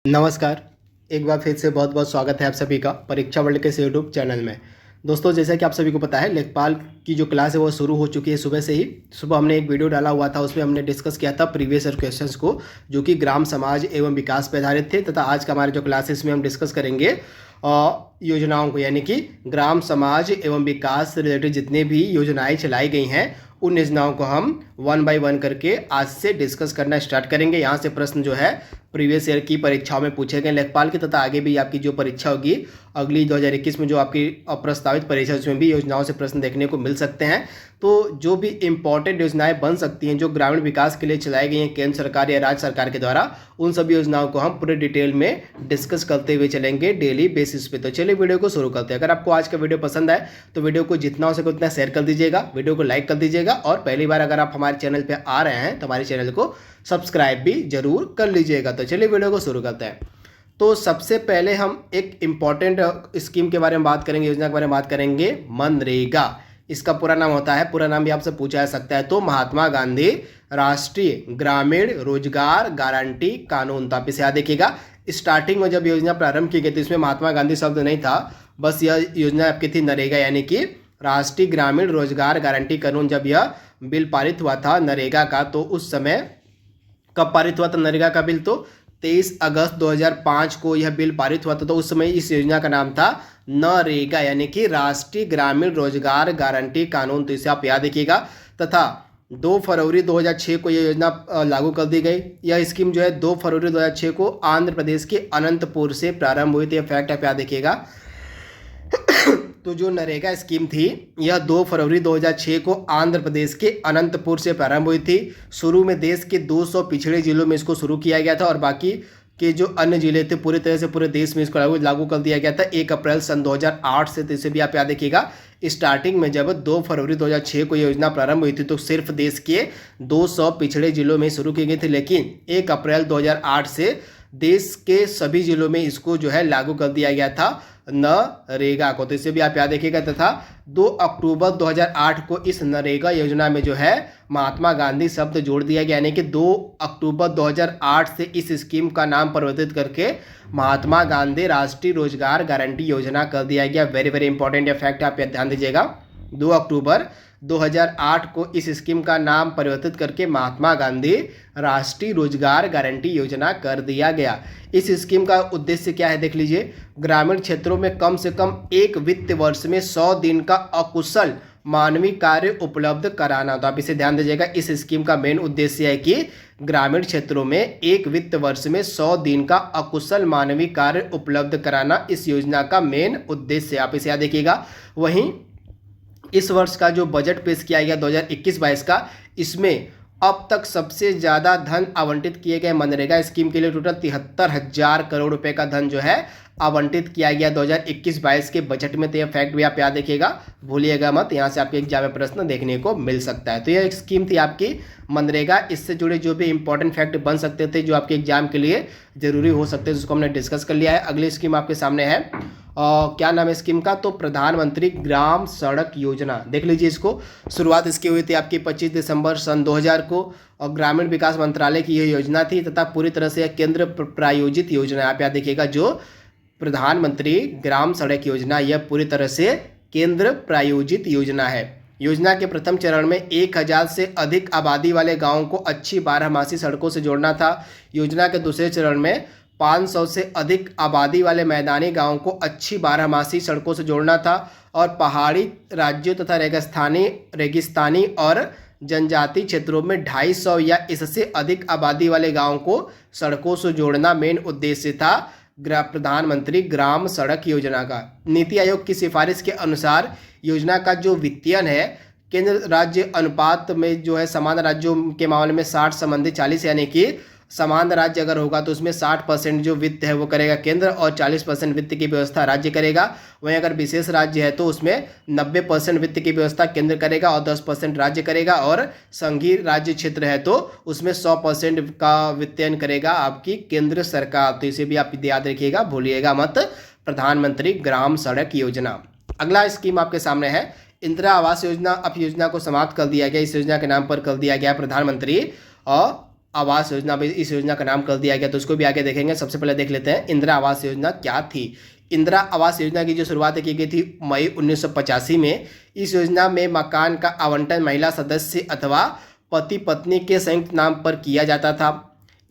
नमस्कार। एक बार फिर से बहुत बहुत स्वागत है आप सभी का परीक्षा वर्ल्ड के इस यूट्यूब चैनल में। दोस्तों, जैसा कि आप सभी को पता है, लेखपाल की जो क्लास है वो शुरू हो चुकी है सुबह से ही। सुबह हमने एक वीडियो डाला हुआ था, उसमें हमने डिस्कस किया था प्रीवियस ईयर क्वेश्चंस को, जो कि ग्राम समाज एवं विकास पर आधारित थे। तथा आज का हमारा जो क्लास है इसमें हम डिस्कस करेंगे योजनाओं को, यानी कि ग्राम समाज एवं विकास से रिलेटेड जितने भी योजनाएं चलाई गई हैं उन योजनाओं को हम वन बाय वन करके आज से डिस्कस करना स्टार्ट करेंगे। यहाँ से प्रश्न जो है प्रीवियस ईयर की परीक्षाओं में पूछे गए लेखपाल की, तथा आगे भी आपकी जो परीक्षा होगी अगली 2021 में जो आपकी प्रस्तावित परीक्षा है उसमें भी योजनाओं से प्रश्न देखने को मिल सकते हैं। तो जो भी इंपॉर्टेंट योजनाएं बन सकती हैं जो ग्रामीण विकास के लिए चलाई गई हैं केंद्र सरकार या राज्य सरकार के द्वारा, उन सभी योजनाओं को हम पूरे डिटेल में डिस्कस करते हुए चलेंगे डेली बेसिस पे। तो चलिए वीडियो को शुरू करते हैं। अगर आपको आज का वीडियो पसंद आए तो वीडियो को जितना हो सके उतना शेयर कर दीजिएगा, वीडियो को लाइक कर दीजिएगा, और पहली बार अगर आप हमारे चैनल पर आ रहे हैं तो हमारे चैनल को सब्सक्राइब भी जरूर कर लीजिएगा। तो चलिए वीडियो को शुरू करते हैं। तो सबसे पहले हम एक इम्पॉर्टेंट स्कीम के बारे में बात करेंगे, योजना के बारे में बात करेंगे, मनरेगा। इसका पूरा नाम होता है, पूरा नाम भी आपसे पूछा जा सकता है, तो महात्मा गांधी राष्ट्रीय ग्रामीण रोजगार गारंटी कानून। तो आप इसे याद रखिएगा। स्टार्टिंग में जब योजना प्रारंभ की गई थी इसमें महात्मा गांधी शब्द नहीं था, बस यह योजना आपकी थी नरेगा, यानी कि राष्ट्रीय ग्रामीण रोजगार गारंटी कानून। जब यह बिल पारित हुआ था नरेगा का, तो उस समय कब पारित हुआ था नरेगा का बिल? तो 23 अगस्त 2005 को यह बिल पारित हुआ था। तो उस समय इस योजना का नाम था नरेगा, यानी कि राष्ट्रीय ग्रामीण रोजगार गारंटी कानून। तो इसे आप याद रखिएगा। तथा 2 फरवरी 2006 को यह योजना लागू कर दी गई। यह स्कीम जो है 2 फरवरी 2006 को आंध्र प्रदेश के अनंतपुर से प्रारंभ हुई थी। फैक्ट आप याद रखिएगा। तो जो नरेगा स्कीम थी यह 2 फरवरी 2006 को आंध्र प्रदेश के अनंतपुर से प्रारंभ हुई थी। शुरू में देश के 200 पिछड़े जिलों में इसको शुरू किया गया था, और बाकी के जो अन्य जिले थे पूरी तरह से पूरे देश में इसको लागू कर दिया गया था 1 अप्रैल सन 2008 से। तो इसे भी आप याद रखिएगा। स्टार्टिंग में जब 2 फरवरी 2006 को यह योजना प्रारंभ हुई थी तो सिर्फ देश के 200 पिछड़े जिलों में शुरू की गई थी, लेकिन 1 अप्रैल 2008 से देश के सभी जिलों में इसको जो है लागू कर दिया गया था नरेगा को। तो इसे भी आप याद रखिएगा। तथा 2 अक्टूबर 2008 को इस नरेगा योजना में जो है महात्मा गांधी शब्द जोड़ दिया गया, यानी कि 2 अक्टूबर 2008 से इस स्कीम का नाम परिवर्तित करके महात्मा गांधी राष्ट्रीय रोजगार गारंटी योजना कर दिया गया। वेरी वेरी इंपॉर्टेंट फैक्ट, आप ध्यान दीजिएगा। 2 अक्टूबर 2008 को इस स्कीम का नाम परिवर्तित करके महात्मा गांधी राष्ट्रीय रोजगार गारंटी योजना कर दिया गया। इस स्कीम का उद्देश्य क्या है देख लीजिए। ग्रामीण क्षेत्रों में कम से कम एक वित्त वर्ष में 100 दिन का अकुशल मानवीय कार्य उपलब्ध कराना। तो आप इसे ध्यान दीजिएगा। इस स्कीम का मेन उद्देश्य है कि ग्रामीण क्षेत्रों में एक वित्त वर्ष में 100 दिन का अकुशल मानवीय कार्य उपलब्ध कराना इस योजना का मेन उद्देश्य है। आप इसे याद रखिएगा। वहीं इस वर्ष का जो बजट पेश किया गया 2021-22 का, इसमें अब तक सबसे ज़्यादा धन आवंटित किए गए मनरेगा स्कीम के लिए टोटल 73,000 करोड़ रुपए का धन जो है आवंटित किया गया 2021-22 के बजट में। तो यह फैक्ट भी आप याद रखिएगा, भूलिएगा मत, यहाँ से आपके एग्जाम में प्रश्न देखने को मिल सकता है। तो यह एक स्कीम थी आपकी मनरेगा। इससे जुड़े जो भी इंपॉर्टेंट फैक्ट बन सकते थे जो आपके एग्जाम के लिए जरूरी हो सकते थे उसको हमने डिस्कस कर लिया है। अगली स्कीम आपके सामने है, क्या नाम है स्कीम का? तो प्रधानमंत्री ग्राम सड़क योजना। देख लीजिए इसको। शुरुआत इसकी हुई थी आपकी 25 दिसंबर सन 2000 को, और ग्रामीण विकास मंत्रालय की यह योजना थी, तथा पूरी तरह से केंद्र प्रायोजित योजना है। आप याद देखिएगा, जो प्रधानमंत्री ग्राम सड़क योजना यह पूरी तरह से केंद्र प्रायोजित योजना है। योजना के प्रथम चरण में 1000 से अधिक आबादी वाले गाँवों को अच्छी 12मासी सड़कों से जोड़ना था। योजना के दूसरे चरण में 500 से अधिक आबादी वाले मैदानी गांवों को अच्छी 12मासी सड़कों से जोड़ना था, और पहाड़ी राज्यों तथा रेगिस्तानी और जनजातीय क्षेत्रों में 250 या इससे अधिक आबादी वाले गांवों को सड़कों से जोड़ना मेन उद्देश्य था प्रधानमंत्री ग्राम सड़क योजना का। नीति आयोग की सिफारिश के अनुसार योजना का जो वित्तीयन है केंद्र राज्य अनुपात में जो है समान राज्यों के मामले में 60 संबंधी 40, यानी कि समान राज्य अगर होगा तो उसमें 60% जो वित्त है वो करेगा केंद्र, और 40% वित्त की व्यवस्था राज्य करेगा। वहीं अगर विशेष राज्य है तो उसमें 90% वित्त की व्यवस्था केंद्र करेगा और 10% राज्य करेगा, और संघीय राज्य क्षेत्र है तो उसमें 100% का वित्तयन करेगा आपकी केंद्र सरकार। तो इसे भी आप याद रखिएगा, भूलिएगा मत, प्रधानमंत्री ग्राम सड़क योजना। अगला स्कीम आपके सामने है इंदिरा आवास योजना। अब योजना को समाप्त कर दिया गया, इस योजना के नाम पर कर दिया गया प्रधानमंत्री आवास योजना भी इस योजना का नाम कर दिया गया, तो उसको भी आगे देखेंगे। सबसे पहले देख लेते हैं इंदिरा आवास योजना क्या थी। इंदिरा आवास योजना की जो शुरुआत की गई थी मई 1985 में। इस योजना में मकान का आवंटन महिला सदस्य अथवा पति पत्नी के संयुक्त नाम पर किया जाता था।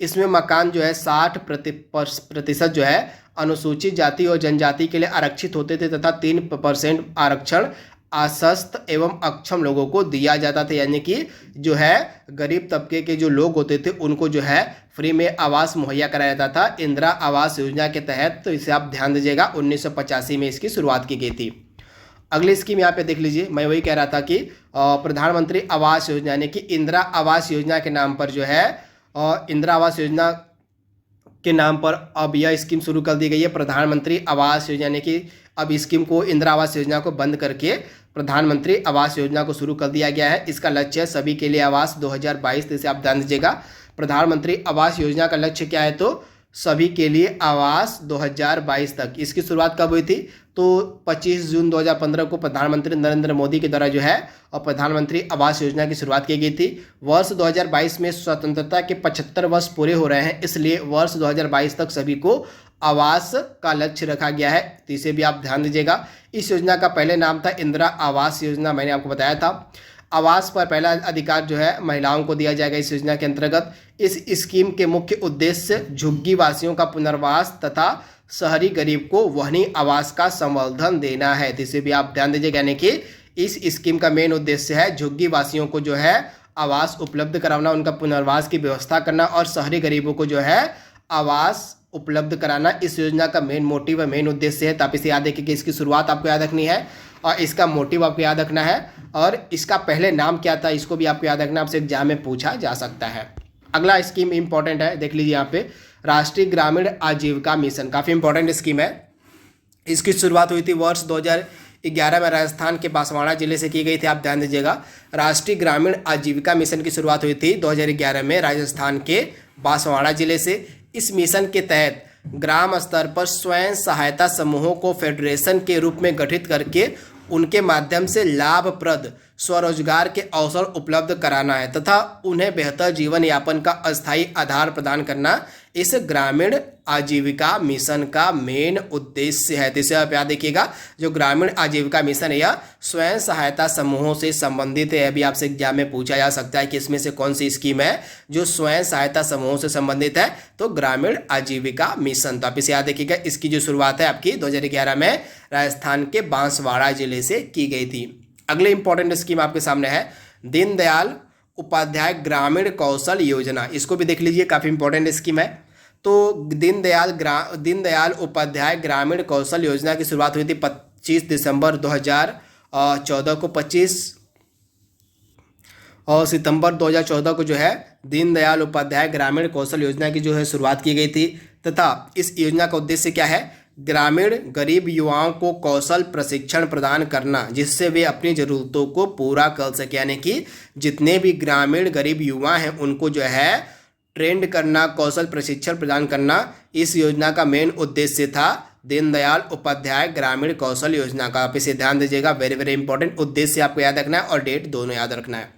इसमें मकान जो है 60% जो है अनुसूचित जाति और जनजाति के लिए आरक्षित होते थे तथा 3% आरक्षण आश्वस्त एवं अक्षम लोगों को दिया जाता था, यानी कि जो है गरीब तबके के जो लोग होते थे उनको जो है फ्री में आवास मुहैया कराया जाता था इंदिरा आवास योजना के तहत। तो इसे आप ध्यान दीजिएगा, 1985 में इसकी शुरुआत की गई थी। अगली स्कीम यहाँ पे देख लीजिए, मैं वही कह रहा था कि प्रधानमंत्री आवास योजना यानी कि इंदिरा आवास योजना के नाम पर जो है इंदिरा आवास योजना के नाम पर अब यह स्कीम शुरू कर दी गई है प्रधानमंत्री आवास योजना, यानी कि अब स्कीम को इंदिरा आवास योजना को बंद करके प्रधानमंत्री आवास योजना को शुरू कर दिया गया है। इसका लक्ष्य सभी के लिए आवास 2022, इसे आप ध्यान दीजिएगा। प्रधानमंत्री आवास योजना का लक्ष्य क्या है, तो सभी के लिए आवास 2022 तक। इसकी शुरुआत कब हुई थी, तो 25 जून 2015 को प्रधानमंत्री नरेंद्र मोदी के द्वारा जो है और प्रधानमंत्री आवास योजना की शुरुआत की गई थी। वर्ष 2022 में स्वतंत्रता के 75 वर्ष पूरे हो रहे हैं, इसलिए वर्ष 2022 तक सभी को आवास का लक्ष्य रखा गया है, तो इसे भी आप ध्यान दीजिएगा। इस योजना का पहले नाम था इंदिरा आवास योजना, मैंने आपको बताया था। आवास पर पहला अधिकार जो है महिलाओं को दिया जाएगा इस योजना के अंतर्गत। इस स्कीम के मुख्य उद्देश्य झुग्गी वासियों का पुनर्वास तथा शहरी गरीब को वहनी आवास का संवर्धन देना है, तो इसे भी आप ध्यान दीजिएगा। यानी कि इस स्कीम का मेन उद्देश्य है झुग्गी वासियों को जो है आवास उपलब्ध कराना, उनका पुनर्वास की व्यवस्था करना और शहरी गरीबों को जो है आवास उपलब्ध कराना इस योजना का मेन मोटिव है, मेन उद्देश्य है। तो आप इसे याद रखिए कि इसकी शुरुआत आपको याद रखनी है और इसका मोटिव आपको याद रखना है, और इसका पहले नाम क्या था इसको भी आपको याद रखना, आपसे एग्जाम में पूछा जा सकता है। अगला स्कीम इंपॉर्टेंट है, देख लीजिए यहाँ पे, राष्ट्रीय ग्रामीण आजीविका मिशन, काफ़ी इंपॉर्टेंट स्कीम है। इसकी शुरुआत हुई थी वर्ष 2011 में राजस्थान के बांसवाड़ा जिले से की गई थी, आप ध्यान दीजिएगा। राष्ट्रीय ग्रामीण आजीविका मिशन की शुरुआत हुई थी 2011 में राजस्थान के बांसवाड़ा जिले से। इस मिशन के तहत ग्राम स्तर पर स्वयं सहायता समूहों को फेडरेशन के रूप में गठित करके उनके माध्यम से लाभप्रद स्वरोजगार के अवसर उपलब्ध कराना है तथा उन्हें बेहतर जीवन यापन का अस्थायी आधार प्रदान करना इस ग्रामीण आजीविका मिशन का मेन उद्देश्य है। तो इसे आप याद रखिएगा, जो ग्रामीण आजीविका मिशन है यह स्वयं सहायता समूहों से संबंधित है। अभी आपसे एग्जाम में पूछा जा सकता है कि इसमें से कौन सी स्कीम है जो स्वयं सहायता समूहों से संबंधित है, तो ग्रामीण आजीविका मिशन। तो आप इसे याद रखिएगा, इसकी जो शुरुआत है आपकी 2011 में राजस्थान के बांसवाड़ा जिले से की गई थी। अगले इंपॉर्टेंट स्कीम आपके सामने है दीनदयाल उपाध्याय ग्रामीण कौशल योजना, इसको भी देख लीजिए, काफ़ी इंपॉर्टेंट स्कीम है। तो दीनदयाल उपाध्याय ग्रामीण कौशल योजना की शुरुआत हुई थी 25 दिसंबर 2014 को। 25 और सितंबर 2014 को जो है दीनदयाल उपाध्याय ग्रामीण कौशल योजना की जो है शुरुआत की गई थी तथा इस योजना का उद्देश्य क्या है, ग्रामीण गरीब युवाओं को कौशल प्रशिक्षण प्रदान करना जिससे वे अपनी ज़रूरतों को पूरा कर सके। यानी कि जितने भी ग्रामीण गरीब युवा हैं उनको जो है ट्रेंड करना, कौशल प्रशिक्षण प्रदान करना, इस योजना का मेन उद्देश्य था दीनदयाल उपाध्याय ग्रामीण कौशल योजना का। आप इसे ध्यान दीजिएगा, वेरी वेरी इंपॉर्टेंट, उद्देश्य आपको याद रखना है और डेट दोनों याद रखना है।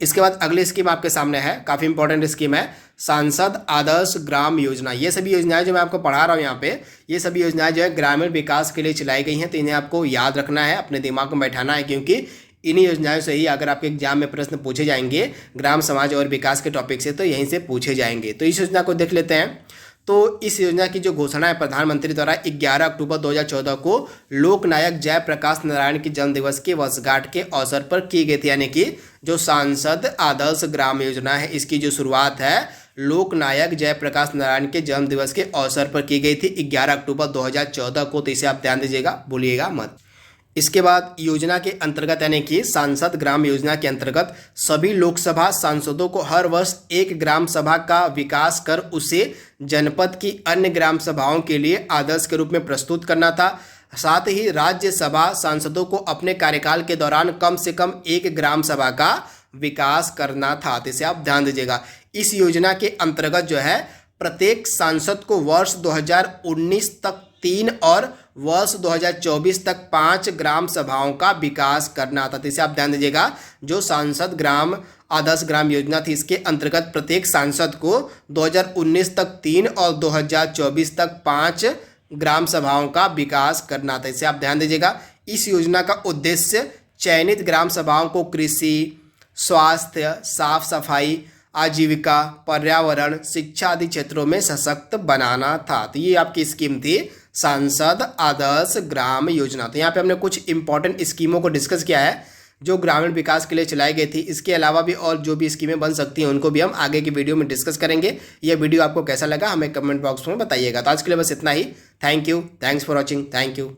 इसके बाद अगली स्कीम आपके सामने है, काफ़ी इंपॉर्टेंट स्कीम है, सांसद आदर्श ग्राम योजना। ये सभी योजनाएं जो मैं आपको पढ़ा रहा हूँ यहाँ पे, ये सभी योजनाएं जो है ग्रामीण विकास के लिए चलाई गई हैं, तो इन्हें आपको याद रखना है, अपने दिमाग में बैठाना है, क्योंकि इन्हीं योजनाओं से ही अगर आपके एग्जाम में प्रश्न पूछे जाएंगे ग्राम समाज और विकास के टॉपिक से, तो यहीं से पूछे जाएंगे। तो इस योजना को देख लेते हैं। तो इस योजना की जो घोषणा है प्रधानमंत्री द्वारा 11 अक्टूबर 2014 को लोकनायक जयप्रकाश नारायण की जन्म दिवस की वर्षगांठ के अवसर पर की गई थी। यानी कि जो सांसद आदर्श ग्राम योजना है इसकी जो शुरुआत है लोकनायक जयप्रकाश नारायण के जन्म दिवस के अवसर पर की गई थी 11 अक्टूबर 2014 को। तो इसे आप ध्यान दीजिएगा, भूलिएगा मत। इसके बाद योजना के अंतर्गत यानी कि सांसद ग्राम योजना के अंतर्गत सभी लोकसभा सांसदों को हर वर्ष एक ग्राम सभा का विकास कर उसे जनपद की अन्य ग्राम सभाओं के लिए आदर्श के रूप में प्रस्तुत करना था। साथ ही राज्यसभा सांसदों को अपने कार्यकाल के दौरान कम से कम एक ग्राम सभा का विकास करना था। तो इसे आप ध्यान दीजिएगा। इस योजना के अंतर्गत जो है प्रत्येक सांसद को वर्ष 2019 तक 3 और वर्ष 2024 तक 5 ग्राम सभाओं का विकास करना था। तो इसे आप ध्यान दीजिएगा, जो सांसद ग्राम आदर्श ग्राम योजना थी। इसके अंतर्गत प्रत्येक सांसद को 2019 तक 3 और 2024 तक 5 ग्राम सभाओं का विकास करना था। इसे आप ध्यान दीजिएगा। इस योजना का उद्देश्य चयनित ग्राम सभाओं को कृषि, स्वास्थ्य, साफ सफाई, आजीविका, पर्यावरण, शिक्षा आदि क्षेत्रों में सशक्त बनाना था। तो ये आपकी स्कीम थी सांसद आदर्श ग्राम योजना। तो यहाँ पे हमने कुछ इंपॉर्टेंट स्कीमों को डिस्कस किया है जो ग्रामीण विकास के लिए चलाई गई थी। इसके अलावा भी और जो भी स्कीमें बन सकती हैं उनको भी हम आगे की वीडियो में डिस्कस करेंगे। यह वीडियो आपको कैसा लगा हमें कमेंट बॉक्स में बताइएगा। तो आज के लिए बस इतना ही। Thank you, thanks for watching, thank you.